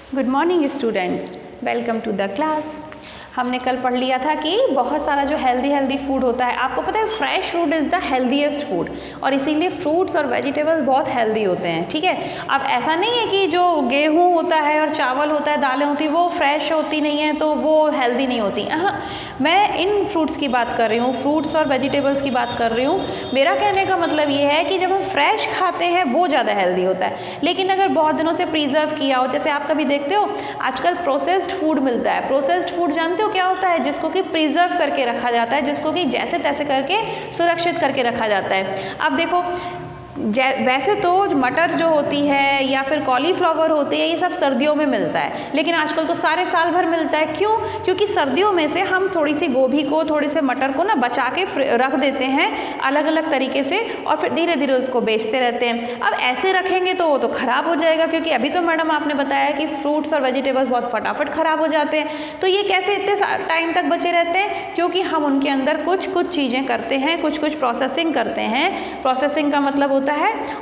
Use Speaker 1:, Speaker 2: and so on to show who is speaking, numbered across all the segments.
Speaker 1: Good morning students, welcome to the class. हमने कल पढ़ लिया था कि बहुत सारा जो हेल्दी फूड होता है, आपको पता है fresh food is the healthiest food, और इसीलिए फ्रूट्स और वेजिटेबल्स बहुत हेल्दी होते हैं। ठीक है, अब ऐसा नहीं है कि जो गेहूँ होता है और चावल होता है, दालें होती हैं, वो फ्रेश होती नहीं है तो वो हेल्दी नहीं होती। हाँ, मैं इन फ्रूट्स की बात कर रही हूँ, फ्रूट्स और वेजिटेबल्स की बात कर रही हूँ। मेरा कहने का मतलब ये है कि जब हम फ्रेश खाते हैं वो ज़्यादा हेल्दी होता है, लेकिन अगर बहुत दिनों से प्रिजर्व किया हो, जैसे आप कभी देखते हो आजकल प्रोसेस्ड फूड मिलता है। प्रोसेस्ड फूड जानते हो क्या होता है? जिसको कि प्रिजर्व करके रखा जाता है, जिसको कि जैसे तैसे करके सुरक्षित करके रखा जाता है। अब देखो, वैसे तो मटर जो होती है या फिर कॉलीफ्लावर होती है, ये सब सर्दियों में मिलता है, लेकिन आजकल तो सारे साल भर मिलता है। क्यों? क्योंकि सर्दियों में से हम थोड़ी सी गोभी को, थोड़े से मटर को ना बचा के रख देते हैं अलग अलग तरीके से, और फिर धीरे धीरे उसको बेचते रहते हैं। अब ऐसे रखेंगे तो वो तो ख़राब हो जाएगा, क्योंकि अभी तो मैडम आपने बताया कि फ्रूट्स और वेजिटेबल्स बहुत फटाफट ख़राब हो जाते हैं। तो ये कैसे इतने टाइम तक बचे रहते हैं? क्योंकि हम उनके अंदर कुछ चीज़ें करते हैं, कुछ प्रोसेसिंग करते हैं। प्रोसेसिंग का मतलब होता है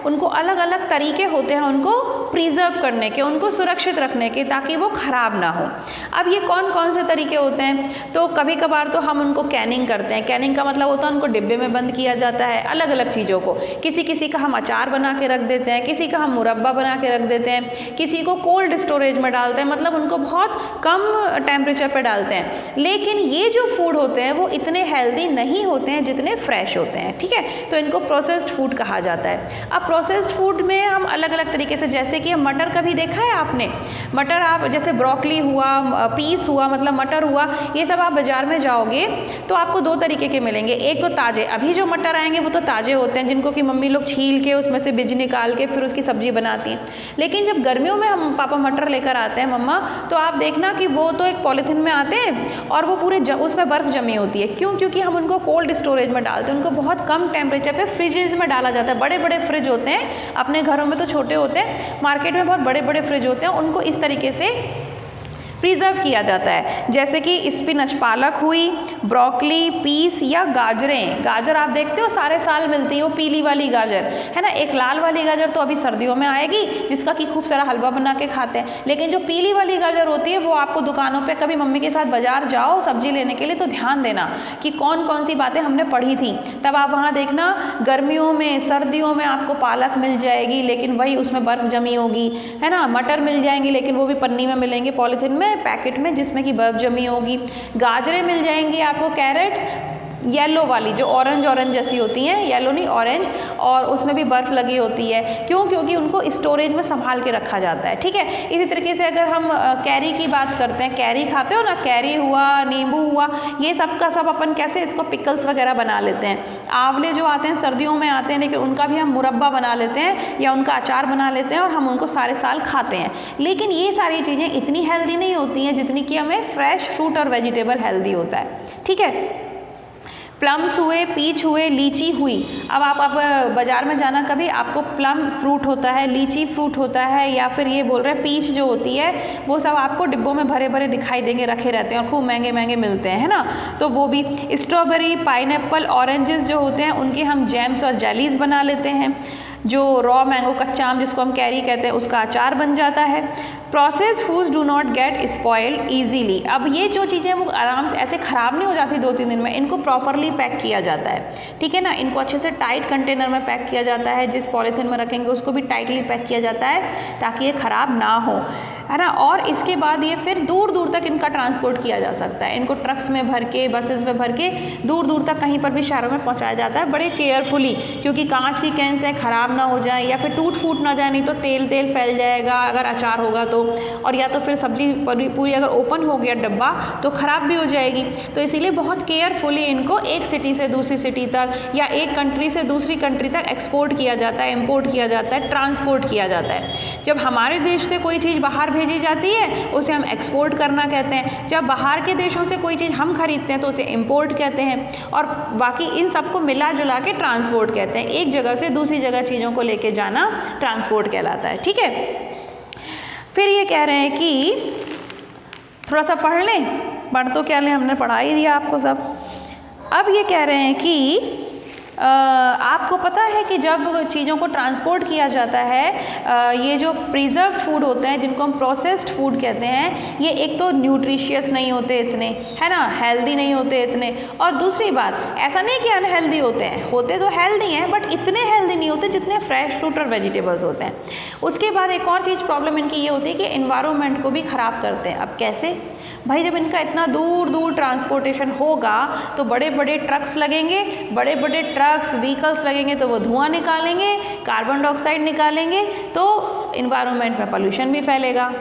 Speaker 1: उनको अलग अलग तरीके होते हैं उनको प्रिजर्व करने के, उनको सुरक्षित रखने के, ताकि वो खराब ना हो। अब ये कौन कौन से तरीके होते हैं? तो कभी कभार तो हम उनको कैनिंग करते हैं। कैनिंग का मतलब होता है उनको डिब्बे में बंद किया जाता है, अलग अलग चीज़ों को। किसी का हम अचार बना के रख देते हैं, किसी का हम मुरब्बा बना के रख देते हैं, किसी को कोल्ड स्टोरेज में डालते हैं, मतलब उनको बहुत कम टेम्परेचर पर डालते हैं। लेकिन ये जो फूड होते हैं वो इतने हेल्दी नहीं होते हैं जितने फ्रेश होते हैं। ठीक है, तो इनको प्रोसेस्ड फूड कहा जाता है। अब प्रोसेस्ड फूड में हम अलग अलग तरीके से, जैसे कि मटर कभी देखा है आपने? मटर, आप जैसे ब्रोकली हुआ, पीस हुआ, मतलब मटर हुआ, ये सब आप बाज़ार में जाओगे तो आपको दो तरीके के मिलेंगे। एक तो ताज़े, अभी जो मटर आएंगे वो तो ताज़े होते हैं, जिनको कि मम्मी लोग छील के उसमें से बीज निकाल के फिर उसकी सब्ज़ी बनाती हैं। लेकिन जब गर्मियों में हम पापा मटर लेकर आते हैं मम्मा, तो आप देखना कि वो तो एक पॉलीथीन में आते हैं और वो पूरे उसमें बर्फ़ जमी होती है। क्यों? क्योंकि हम उनको कोल्ड स्टोरेज में डालते हैं, उनको बहुत कम टेम्परेचर पर फ्रिजेज में डाला जाता है। बड़े बड़े फ्रिज होते हैं, अपने घरों में तो छोटे होते हैं, मार्केट में बहुत बड़े बड़े फ्रिज होते हैं, उनको इस तरीके से प्रिजर्व किया जाता है। जैसे कि स्पिनच, पालक हुई, ब्रोकली, पीस या गाजरें। गाजर आप देखते हो सारे साल मिलती है, वो पीली वाली गाजर है ना। एक लाल वाली गाजर तो अभी सर्दियों में आएगी, जिसका कि खूब सारा हलवा बना के खाते हैं। लेकिन जो पीली वाली गाजर होती है वो आपको दुकानों पे, कभी मम्मी के साथ बाजार जाओ सब्जी लेने के लिए तो ध्यान देना कि कौन कौन सी बातें हमने पढ़ी थी, तब आप वहाँ देखना। गर्मियों में, सर्दियों में आपको पालक मिल जाएगी, लेकिन वही उसमें बर्फ़ जमी होगी, है ना। मटर मिल जाएंगे, लेकिन वो भी पन्नी में मिलेंगे, पॉलीथीन में, पैकेट में, जिसमें कि बर्फ जमी होगी। गाजरें मिल जाएंगी आपको, कैरेट्स, येलो वाली जो ऑरेंज जैसी होती हैं, येलो नहीं ऑरेंज, और उसमें भी बर्फ़ लगी होती है। क्यों? क्योंकि उनको स्टोरेज में संभाल के रखा जाता है। ठीक है, इसी तरीके से अगर हम कैरी की बात करते हैं, कैरी खाते हो ना, कैरी हुआ, नींबू हुआ, ये सब का सब अपन कैसे इसको पिकल्स वगैरह बना लेते हैं। आंवले जो आते हैं सर्दियों में आते हैं, लेकिन उनका भी हम मुरब्बा बना लेते हैं या उनका अचार बना लेते हैं और हम उनको सारे साल खाते हैं। लेकिन ये सारी चीज़ें इतनी हेल्दी नहीं होती हैं जितनी कि हमें फ्रेश फ्रूट और वेजिटेबल हेल्दी होता है। ठीक है, प्लम्स हुए, पीच हुए, लीची हुई। अब आप बाज़ार में जाना कभी, आपको प्लम फ्रूट होता है, लीची फ्रूट होता है, या फिर ये बोल रहे हैं पीच जो होती है, वो सब आपको डिब्बों में भरे भरे दिखाई देंगे, रखे रहते हैं और खूब महंगे महंगे मिलते हैं, है ना। तो वो भी, स्ट्रॉबेरी, पाइनएप्पल, ऑरेंजेस जो होते हैं उनके हम जैम्स और जेलीज़ बना लेते हैं। जो रॉ मैंगो, कच्चा आम जिसको हम कैरी कहते हैं, उसका अचार बन जाता है। Processed foods do not gate spoiled easily. अब ये जो चीज़ें वो आराम से ऐसे ख़राब नहीं हो जाती 2-3 दिन में, इनको प्रॉपरली पैक किया जाता है। ठीक है ना, इनको अच्छे से टाइट कंटेनर में पैक किया जाता है, जिस पॉलीथीन में रखेंगे उसको भी टाइटली पैक किया जाता है ताकि ये ख़राब ना हो, है ना। और इसके बाद ये फिर दूर दूर तक इनका ट्रांसपोर्ट किया जा सकता है। इनको ट्रक्स में भर के, बसेस में भर के दूर दूर तक कहीं पर भी शहरों में पहुंचाया जाता है, बड़े केयरफुली, क्योंकि कांच की कैन से ख़राब ना हो जाए या फिर टूट फूट ना जाए, नहीं तो तेल फैल जाएगा अगर अचार होगा तो, और या तो फिर सब्जी पूरी अगर ओपन हो गया डब्बा तो ख़राब भी हो जाएगी। तो इसीलिए बहुत केयरफुली इनको एक सिटी से दूसरी सिटी तक या एक कंट्री से दूसरी कंट्री तक एक्सपोर्ट किया जाता है, इम्पोर्ट किया जाता है, ट्रांसपोर्ट किया जाता है। जब हमारे देश से कोई चीज़ बाहर भेजी जाती है उसे हम एक्सपोर्ट करना कहते हैं। जब बाहर के देशों से कोई चीज़ हम खरीदते हैं तो उसे इम्पोर्ट कहते हैं, और बाकी इन सबको मिला जुला के ट्रांसपोर्ट कहते हैं। एक जगह से दूसरी जगह चीज़ों को लेके जाना ट्रांसपोर्ट कहलाता है। ठीक है, फिर ये कह रहे हैं कि थोड़ा सा पढ़ लें, पढ़ तो क्या लें, हमने पढ़ा ही दिया आपको सब। अब ये कह रहे हैं कि आपको पता है कि जब चीज़ों को ट्रांसपोर्ट किया जाता है, ये जो प्रिजर्व फूड होते हैं जिनको हम प्रोसेस्ड फूड कहते हैं, ये एक तो न्यूट्रिशियस नहीं होते इतने, है ना, हेल्दी नहीं होते इतने, और दूसरी बात ऐसा नहीं कि अनहेल्दी होते हैं, होते तो हेल्दी हैं बट इतने हेल्दी नहीं होते जितने फ्रेश फ्रूट और वेजिटेबल्स होते हैं। उसके बाद एक और चीज़ प्रॉब्लम इनकी ये होती है कि एनवायरनमेंट को भी ख़राब करते हैं। अब कैसे भाई, जब इनका इतना दूर दूर ट्रांसपोर्टेशन होगा तो बड़े बड़े ट्रक्स लगेंगे, बड़े बड़े ट्रक्स व्हीकल्स लगेंगे तो वो धुआं निकालेंगे, कार्बन डाइऑक्साइड निकालेंगे, तो इन्वायरमेंट में पोल्यूशन भी फैलेगा।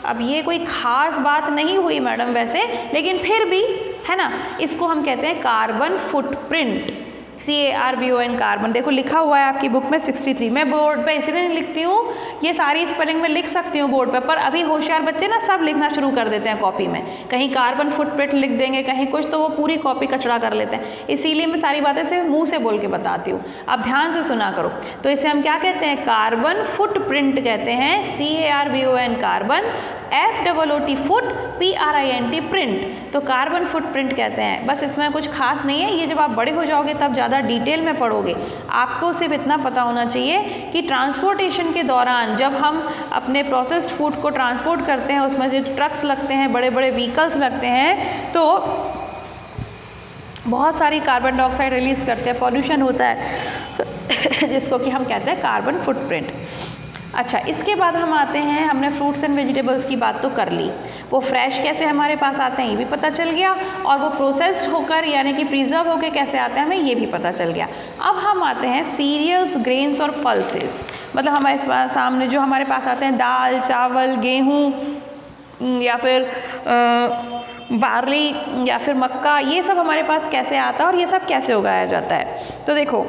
Speaker 1: अब ये कोई ख़ास बात नहीं हुई मैडम वैसे, लेकिन फिर भी है ना, इसको हम कहते हैं कार्बन फुटप्रिंट, CARBON कार्बन। देखो लिखा हुआ है आपकी बुक में 63। मैं बोर्ड पे इसलिए नहीं लिखती हूँ, ये सारी स्पेलिंग में लिख सकती हूँ बोर्ड पर अभी होशियार बच्चे ना सब लिखना शुरू कर देते हैं कॉपी में, कहीं कार्बन फुटप्रिंट लिख देंगे, कहीं कुछ, तो वो पूरी कॉपी कचड़ा कर लेते हैं। इसीलिए मैं सारी बातें सिर्फ मुँह से बोल के बताती हूँ, अब ध्यान से सुना करो। तो इसे हम क्या कहते हैं, कार्बन फुटप्रिंट कहते हैं, CARBON carbon, FOOT foot, PRINT print, तो कार्बन फुटप्रिंट कहते हैं। बस इसमें कुछ खास नहीं है, ये जब आप बड़े हो जाओगे तब ज़्यादा डिटेल में पढ़ोगे। आपको सिर्फ इतना पता होना चाहिए कि ट्रांसपोर्टेशन के दौरान जब हम अपने प्रोसेस्ड फूड को ट्रांसपोर्ट करते हैं, उसमें जो ट्रक्स लगते हैं, बड़े बड़े व्हीकल्स लगते हैं, तो बहुत सारी कार्बन डाइऑक्साइड रिलीज़ करते हैं, पॉल्यूशन होता है जिसको कि हम कहते हैं कार्बन फुटप्रिंट। अच्छा, इसके बाद हम आते हैं, हमने फ्रूट्स एंड वेजिटेबल्स की बात तो कर ली, वो फ्रेश कैसे हमारे पास आते हैं ये भी पता चल गया, और वो प्रोसेस्ड होकर यानी कि प्रिजर्व होकर कैसे आते हैं हमें ये भी पता चल गया। अब हम आते हैं सीरियल्स, ग्रेन्स और पल्सेस, मतलब हमारे सामने जो हमारे पास आते हैं दाल, चावल, गेहूँ या फिर बार्ली या फिर मक्का, ये सब हमारे पास कैसे आता है और ये सब कैसे उगाया जाता है। तो देखो,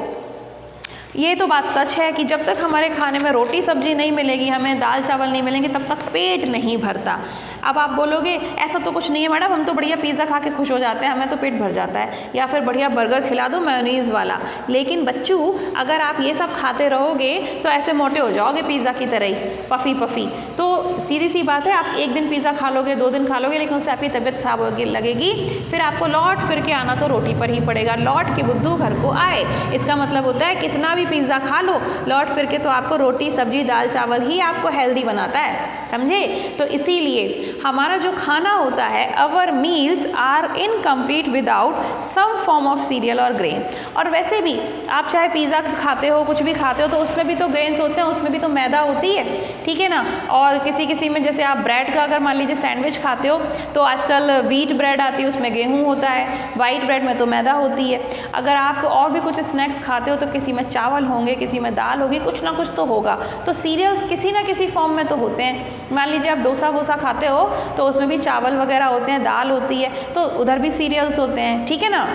Speaker 1: ये तो बात सच है कि जब तक हमारे खाने में रोटी सब्जी नहीं मिलेगी, हमें दाल चावल नहीं मिलेंगे, तब तक पेट नहीं भरता। अब आप बोलोगे ऐसा तो कुछ नहीं है मैडम, हम तो बढ़िया पिज़्ज़ा खा के खुश हो जाते हैं, हमें तो पेट भर जाता है, या फिर बढ़िया बर्गर खिला दो मेयोनीज़ वाला। लेकिन बच्चों, अगर आप ये सब खाते रहोगे तो ऐसे मोटे हो जाओगे पिज़्ज़ा की तरह ही, पफ़ी पफ़ी। तो सीधी सी बात है, आप एक दिन पिज़्ज़ा खा लोगे, 2 दिन खा लोगे, लेकिन उससे आपकी तबीयत खराब लगेगी, फिर आपको लौट फिर के आना तो रोटी पर ही पड़ेगा। लौट के बुद्धू घर को आए, इसका मतलब होता है कितना भी पिज़्ज़ा खा लो, लौट फिर के तो आपको रोटी सब्जी दाल चावल ही आपको हेल्दी बनाता है, समझे। तो इसीलिए हमारा जो खाना होता है, our meals are incomplete without some form of cereal or grain. और वैसे भी आप चाहे पिज़्ज़ा खाते हो, कुछ भी खाते हो, तो उसमें भी तो ग्रेन्स होते हैं, उसमें भी तो मैदा होती है, ठीक है ना। और किसी किसी में जैसे आप ब्रेड का अगर मान लीजिए सैंडविच खाते हो, तो आजकल व्हीट ब्रेड आती है, उसमें गेहूँ होता है, वाइट ब्रेड में तो मैदा होती है। अगर आप और भी कुछ स्नैक्स खाते हो तो किसी में चावल होंगे, किसी में दाल होगी, कुछ ना कुछ तो होगा। तो सीरियल्स किसी ना किसी फॉर्म में तो होते हैं। मान लीजिए आप डोसा वोसा खाते हो तो उसमें भी चावल वगैरह होते हैं, दाल होती है, तो उधर भी सीरियल्स होते हैं, ठीक है ना।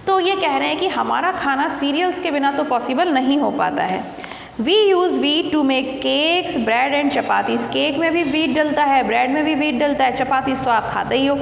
Speaker 1: तो ये कह रहे हैं कि हमारा खाना सीरियल्स के बिना तो पॉसिबल नहीं हो पाता है। We use wheat to make cakes, bread and chapatis. Cake में भी वीट डलता है, ब्रेड में भी वीट डलता है, चपातीस तो आप खाते ही हो।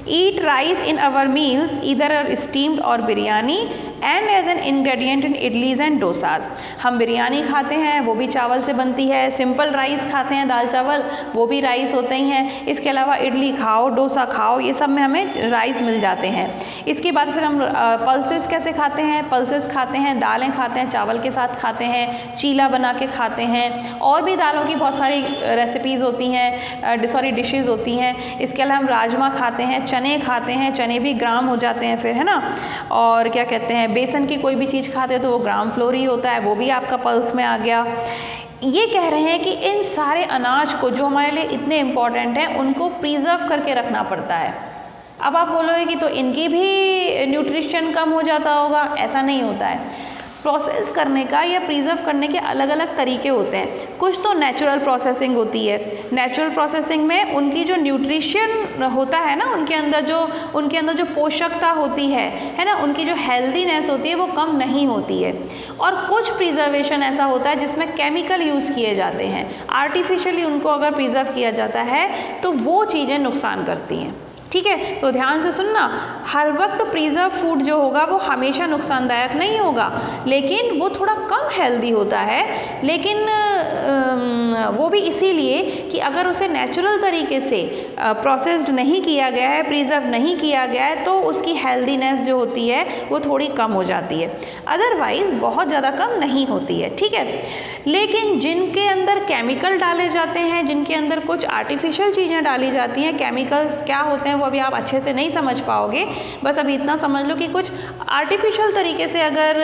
Speaker 1: Eat rice in our meals, either steamed or biryani, and as an ingredient in idlis and dosas। हम बिरयानी खाते हैं, वो भी चावल से बनती है। सिंपल राइस खाते हैं, दाल चावल, वो भी राइस होते ही हैं। इसके अलावा इडली खाओ, डोसा खाओ, ये सब में हमें राइस मिल जाते हैं। इसके बाद फिर हम पल्सेस कैसे खाते हैं, पल्सेस खाते हैं, दालें खाते हैं, चावल के साथ खाते हैं, चीला बना के खाते हैं, और भी दालों की बहुत सारी रेसिपीज़ होती हैं, सॉरी डिशेज़ होती हैं। इसके अलावा हम राजमा खाते हैं, चने खाते हैं, चने भी ग्राम हो जाते हैं फिर, है ना। और क्या कहते हैं, बेसन की कोई भी चीज़ खाते हो तो वो ग्राम फ्लोर ही होता है, वो भी आपका पल्स में आ गया। ये कह रहे हैं कि इन सारे अनाज को जो हमारे लिए इतने इम्पॉर्टेंट हैं, उनको प्रिजर्व करके रखना पड़ता है। अब आप बोलोगे कि तो इनकी भी न्यूट्रिशन कम हो जाता होगा, ऐसा नहीं होता है। प्रोसेस करने का या प्रिजर्व करने के अलग अलग तरीके होते हैं। कुछ तो नेचुरल प्रोसेसिंग होती है, नेचुरल प्रोसेसिंग में उनकी जो न्यूट्रिशन होता है ना, उनके अंदर जो पोषकता होती है ना, उनकी जो हेल्दीनेस होती है वो कम नहीं होती है। और कुछ प्रिजर्वेशन ऐसा होता है जिसमें केमिकल यूज़ किए जाते हैं, आर्टिफिशियली उनको अगर प्रिजर्व किया जाता है तो वो चीज़ें नुकसान करती हैं, ठीक है। तो ध्यान से सुनना, हर वक्त प्रिजर्व फूड जो होगा वो हमेशा नुकसानदायक नहीं होगा, लेकिन वो थोड़ा कम हेल्दी होता है, लेकिन वो भी इसीलिए कि अगर उसे नेचुरल तरीके से प्रोसेस्ड नहीं किया गया है, प्रिजर्व नहीं किया गया है, तो उसकी हेल्दीनेस जो होती है वो थोड़ी कम हो जाती है, अदरवाइज़ बहुत ज़्यादा कम नहीं होती है। ठीक है, लेकिन जिनके अंदर केमिकल डाले जाते हैं, जिनके अंदर कुछ आर्टिफिशियल चीज़ें डाली जाती हैं, केमिकल्स क्या होते हैं वो अभी आप अच्छे से नहीं समझ पाओगे, बस अभी इतना समझ लो कि कुछ आर्टिफिशियल तरीके से अगर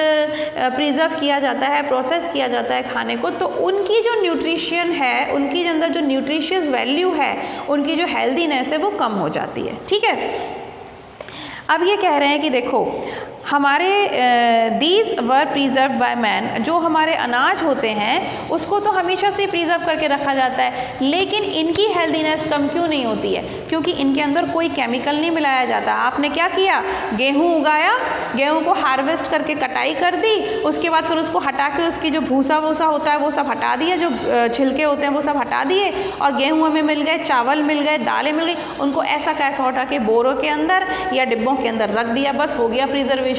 Speaker 1: प्रिजर्व किया जाता है, प्रोसेस किया जाता है खाने को, तो उनकी जो न्यूट्रिशन है, उनकी अंदर जो न्यूट्रिशियस वैल्यू है, उनकी जो हेल्दीनेस है वो कम हो जाती है। ठीक है, अब ये कह रहे हैं कि देखो हमारे these were preserve by man, जो हमारे अनाज होते हैं उसको तो हमेशा से प्रिजर्व करके रखा जाता है, लेकिन इनकी हेल्दीनेस कम क्यों नहीं होती है? क्योंकि इनके अंदर कोई केमिकल नहीं मिलाया जाता। आपने क्या किया, गेहूँ उगाया, गेहूँ को हार्वेस्ट करके कटाई कर दी, उसके बाद फिर उसको हटा के उसकी जो भूसा वूसा होता है वो सब हटा दिया, जो छिलके होते हैं वो सब हटा दिए, और गेहूँ हमें मिल गए, चावल मिल गए, दालें मिल गई, उनको ऐसा कैसा उठा के बोरों के अंदर या डिब्बों के अंदर रख दिया, बस हो गया प्रिजर्वेशन।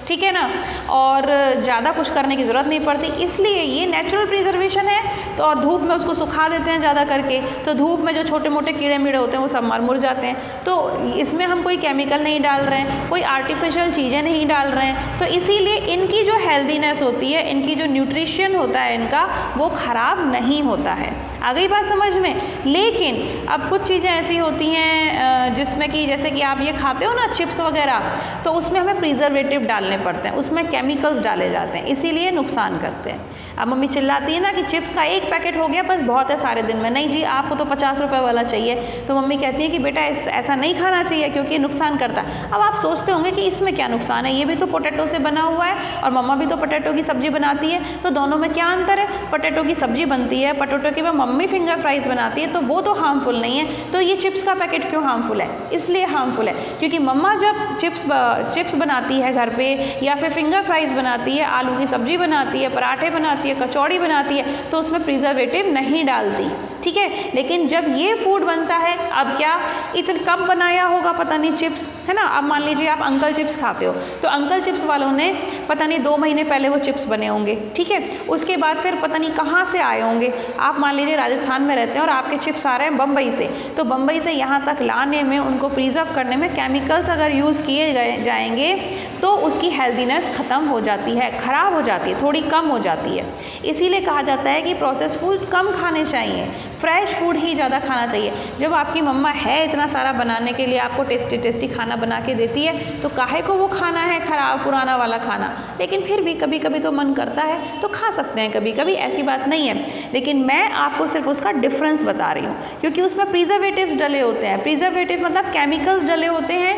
Speaker 1: ठीक है ना, और ज़्यादा कुछ करने की ज़रूरत नहीं पड़ती, इसलिए ये नेचुरल प्रिजर्वेशन है। तो और धूप में उसको सुखा देते हैं ज़्यादा करके, तो धूप में जो छोटे मोटे कीड़े मीड़े होते हैं वो सब मर मुर जाते हैं। तो इसमें हम कोई केमिकल नहीं डाल रहे हैं, कोई आर्टिफिशियल चीज़ें नहीं डाल रहे हैं, तो इसीलिए इनकी जो हेल्दीनेस होती है, इनकी जो न्यूट्रिशन होता है इनका, वो ख़राब नहीं होता है। आ गई बात समझ में? लेकिन अब कुछ चीज़ें ऐसी होती हैं जिसमें कि जैसे कि आप ये खाते हो ना चिप्स वगैरह, तो उसमें हमें प्रिजर्वेटिव डालने पड़ते हैं, उसमें केमिकल्स डाले जाते हैं, इसीलिए नुकसान करते हैं। अब मम्मी चिल्लाती है ना कि चिप्स का एक पैकेट हो गया बस बहुत है सारे दिन में, नहीं जी आपको तो 50 रुपये वाला चाहिए, तो मम्मी कहती है कि बेटा ऐसा नहीं खाना चाहिए क्योंकि नुकसान करता है। अब आप सोचते होंगे कि इसमें क्या नुकसान है, ये भी तो पोटैटो से बना हुआ है और मम्मा भी तो पोटैटो की सब्ज़ी बनाती है, तो दोनों में क्या अंतर है? पोटैटो की सब्ज़ी बनती है, पोटैटो की मम्मी फिंगर फ्राइज़ बनाती है, तो वो तो हार्मफुल नहीं है, तो ये चिप्स का पैकेट क्यों हार्मफुल है? इसलिए हार्मफुल है क्योंकि मम्मा जब चिप्स बनाती है घर पे, या फिर फिंगर फ्राइज़ बनाती है, आलू की सब्ज़ी बनाती है, पराठे बनाती है, कचौड़ी बनाती है, तो उसमें प्रिजर्वेटिव नहीं डालती। ठीक है, लेकिन जब ये फूड बनता है, अब क्या इतने कब बनाया होगा पता नहीं चिप्स, है ना। अब मान लीजिए आप अंकल चिप्स खाते हो, तो अंकल चिप्स वालों ने पता नहीं 2 महीने पहले वो चिप्स बने होंगे। ठीक है, उसके बाद फिर पता नहीं कहाँ से आए होंगे। आप मान लीजिए राजस्थान में रहते हैं और आपके चिप्स आ रहे हैं बम्बई से, तो बम्बई से यहाँ तक लाने में, उनको प्रिजर्व करने में केमिकल्स अगर यूज़ किए जाएंगे तो उसकी हेल्दीनेस ख़त्म हो जाती है, ख़राब हो जाती है, थोड़ी कम हो जाती है। इसीलिए कहा जाता है कि प्रोसेस फूड कम खाने चाहिए, फ्रेश फूड ही ज़्यादा खाना चाहिए। जब आपकी मम्मा है इतना सारा बनाने के लिए, आपको टेस्टी टेस्टी खाना बना के देती है, तो काहे को वो खाना है ख़राब पुराना वाला खाना। लेकिन फिर भी कभी कभी तो मन करता है तो खा सकते हैं, कभी कभी ऐसी बात नहीं है। लेकिन मैं आपको सिर्फ उसका डिफरेंस बता रही हूँ, क्योंकि उसमें प्रिजर्वेटिव्स डले होते हैं। प्रिजर्वेटिव मतलब केमिकल्स डले होते हैं,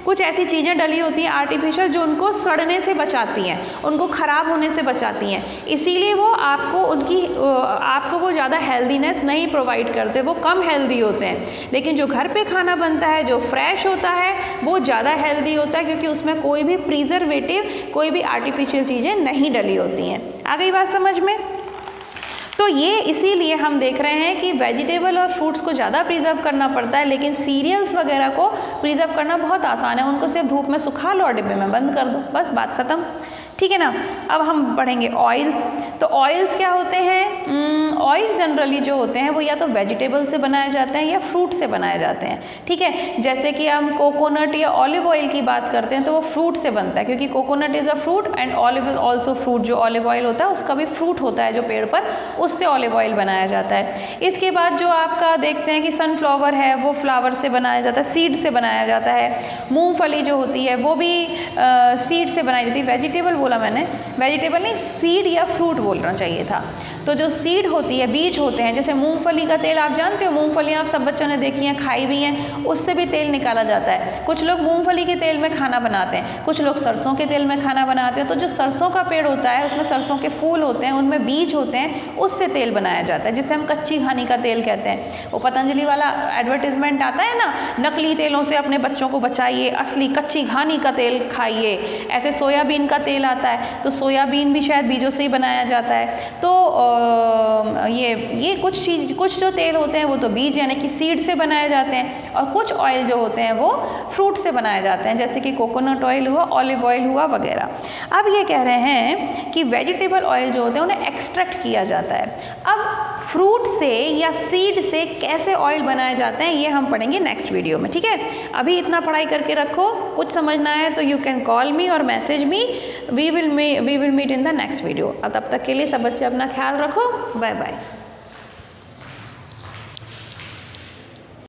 Speaker 1: कुछ ऐसी चीज़ें डली होती हैं आर्टिफिशियल जो उनको सड़ने से बचाती हैं, उनको ख़राब होने से बचाती हैं, इसीलिए वो आपको वो ज़्यादा हेल्दीनेस नहीं प्रोवाइड करते, वो कम हेल्दी होते हैं। लेकिन जो घर पे खाना बनता है, जो फ्रेश होता है, वो ज़्यादा हेल्दी होता है, क्योंकि उसमें कोई भी प्रिजर्वेटिव, कोई भी आर्टिफिशियल चीज़ें नहीं डली होती हैं। आ गई बात समझ में? तो ये इसीलिए हम देख रहे हैं कि वेजिटेबल और फ्रूट्स को ज़्यादा प्रिजर्व करना पड़ता है, लेकिन सीरियल्स वगैरह को प्रिजर्व करना बहुत आसान है। उनको सिर्फ धूप में सुखा लो और डिब्बे में बंद कर दो, बस बात ख़त्म। ठीक है ना। अब हम पढ़ेंगे ऑयल्स। तो ऑयल्स क्या होते हैं? ऑयल्स जनरली जो होते हैं वो या तो वेजिटेबल से बनाए जाते हैं या फ्रूट से बनाए जाते हैं। ठीक है, जैसे कि हम कोकोनट या ऑलिव ऑयल की बात करते हैं तो वो फ्रूट से बनता है, क्योंकि coconut is a fruit and olive is also fruit. जो ऑलिव ऑयल होता है उसका भी फ्रूट होता है जो पेड़ पर, उससे ऑलिव ऑयल बनाया जाता है। इसके बाद जो आपका देखते हैं कि सनफ्लावर है, वो फ्लावर से बनाया जाता है, सीड से बनाया जाता है। मूंगफली जो होती है वो भी सीड से बनाई जाती है। वेजिटेबल बोला मैंने, वेजिटेबल नहीं, सीड या फ्रूट बोलना चाहिए था। तो जो सीड होती है, बीज होते हैं, जैसे मूंगफली का तेल आप जानते हो, मूंगफली आप सब बच्चों ने देखी हैं, खाई भी हैं, उससे भी तेल निकाला जाता है। कुछ लोग मूंगफली के तेल में खाना बनाते हैं, कुछ लोग सरसों के तेल में खाना बनाते हैं। तो जो सरसों का पेड़ होता है उसमें सरसों के फूल होते हैं, उनमें बीज होते हैं, उससे तेल बनाया जाता है, जिसे हम कच्ची घानी का तेल कहते हैं। वो पतंजलि वाला एडवर्टीजमेंट आता है ना, नकली तेलों से अपने बच्चों को बचाइए, असली कच्ची घानी का तेल खाइए। ऐसे सोयाबीन का तेल आता है, तो सोयाबीन भी शायद बीजों से ही बनाया जाता है। तो ये कुछ जो तेल होते हैं वो तो बीज यानी कि सीड से बनाए जाते हैं, और कुछ ऑयल जो होते हैं वो फ्रूट से बनाए जाते हैं, जैसे कि कोकोनट ऑयल हुआ, ऑलिव ऑयल हुआ वगैरह। अब ये कह रहे हैं कि वेजिटेबल ऑयल जो होते हैं उन्हें एक्सट्रैक्ट किया जाता है। अब फ्रूट से या सीड से कैसे ऑयल बनाए जाते हैं ये हम पढ़ेंगे नेक्स्ट वीडियो में, ठीक है। अभी इतना पढ़ाई करके रखो, कुछ समझना है तो यू कैन कॉल मी और message me, we will meet in the next video. तब तक के लिए सब बच्चे अपना ख्याल रखो, बाय बाय।